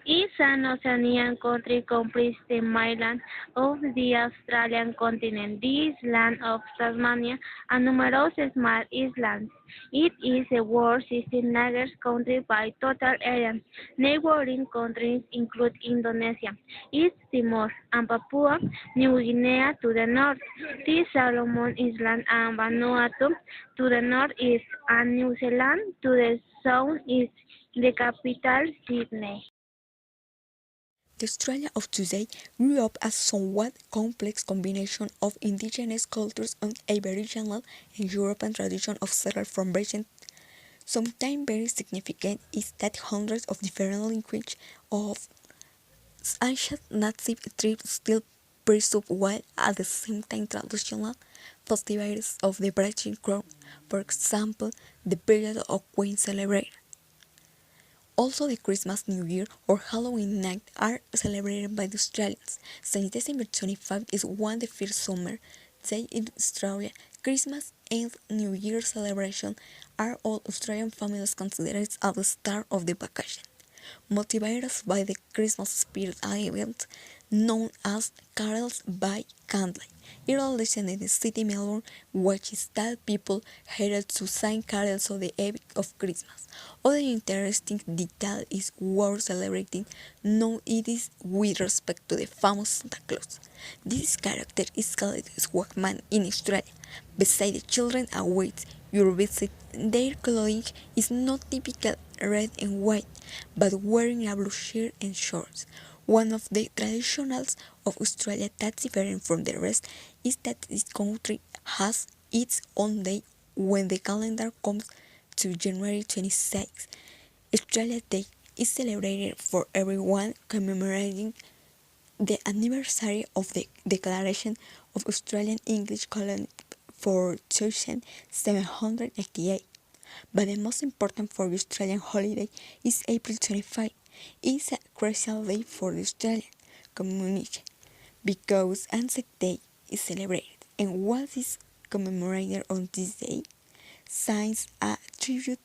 is an Oceanian country comprising the mainland of the Australian continent, the island of Tasmania, and numerous small islands. It is the world's 16th country by total area. Neighboring countries include Indonesia, East Timor, and Papua New Guinea to the north, the Solomon Islands and Vanuatu to the northeast, and New Zealand to the southeast. The capital, Sydney. The Australia of today grew up as a somewhat complex combination of indigenous cultures and Aboriginal and European traditions of settlers from Britain. Sometimes very significant is that hundreds of different languages of ancient native tribes still preserve while at the same time traditional festivals of the British Crown, for example, the period of Queen celebrate. Also, the Christmas, New Year, or Halloween night are celebrated by the Australians. Since December 25 is one of the first summer days in Australia, Christmas and New Year celebration are all Australian families considered at the start of the vacation. Motivated by the Christmas spirit event known as Carols by Candlelight. It all listened in the city Melbourne, which is that people headed to sing carols on the eve of Christmas. Other interesting detail is worth celebrating known it is with respect to the famous Santa Claus. This character is called Swagman in Australia. Beside the children await your visit, their clothing is not typical red and white, but wearing a blue shirt and shorts. One of the traditionals of Australia that's different from the rest is that this country has its own day when the calendar comes to January 26. Australia Day is celebrated for everyone commemorating the anniversary of the Declaration of Australian English Colony for 1788. But the most important for the Australian holiday is April 25. It's a crucial day for the Australian community because Anzac Day is celebrated. And what is commemorated on this day? Signs a tribute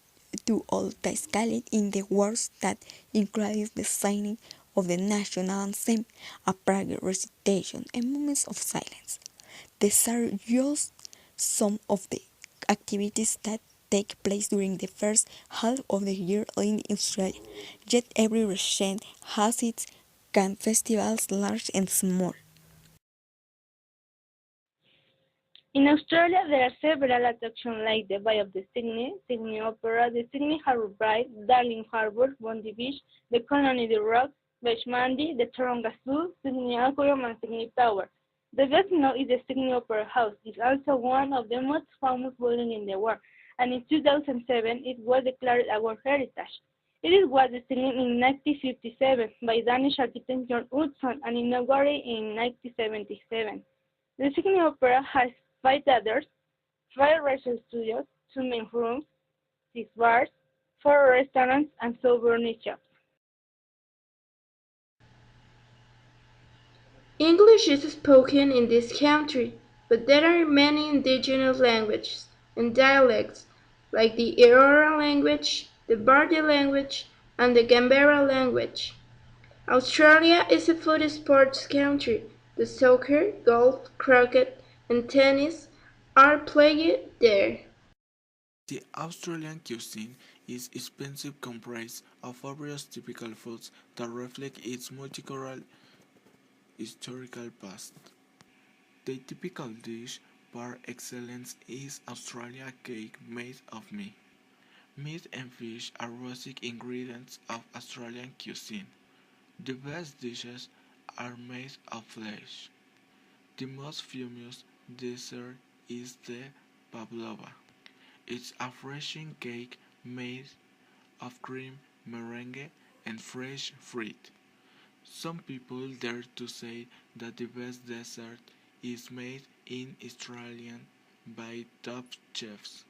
to all Tascalid in the words that includes the signing of the national anthem, a prayer recitation, and moments of silence. These are just some of the activities that take place during the first half of the year in Australia, yet every region has its camp festivals large and small. In Australia, there are several attractions like the Bay of the Sydney, Sydney Opera, the Sydney Harbour Bridge, Darling Harbour, Bondi Beach, the Colony The Rocks, Beach Mandy, the Taronga Zoo, Sydney Aquarium, and Sydney Tower. The best known is the Sydney Opera House. It's also one of the most famous buildings in the world, and in 2007 it was declared a World Heritage. It was designed in 1957 by Danish architect John Utzon and inaugurated in 1977. The Sydney Opera has 5 theaters, 5 rehearsal studios, 2 main rooms, 6 bars, 4 restaurants, and souvenir shops. English is spoken in this country, but there are many indigenous languages and dialects, like the Eora language, the Bardi language, and the Canberra language. Australia is a foot sports country. The soccer, golf, cricket, and tennis are played there. The Australian cuisine is expensive comprised of various typical foods that reflect its multicultural historical past. The typical dish par excellence is Australia cake made of meat. Meat and fish are basic ingredients of Australian cuisine. The best dishes are made of flesh. The most famous dessert is the pavlova. It's a refreshing cake made of cream, meringue, and fresh fruit. Some people dare to say that the best dessert is made in Australia by top chefs.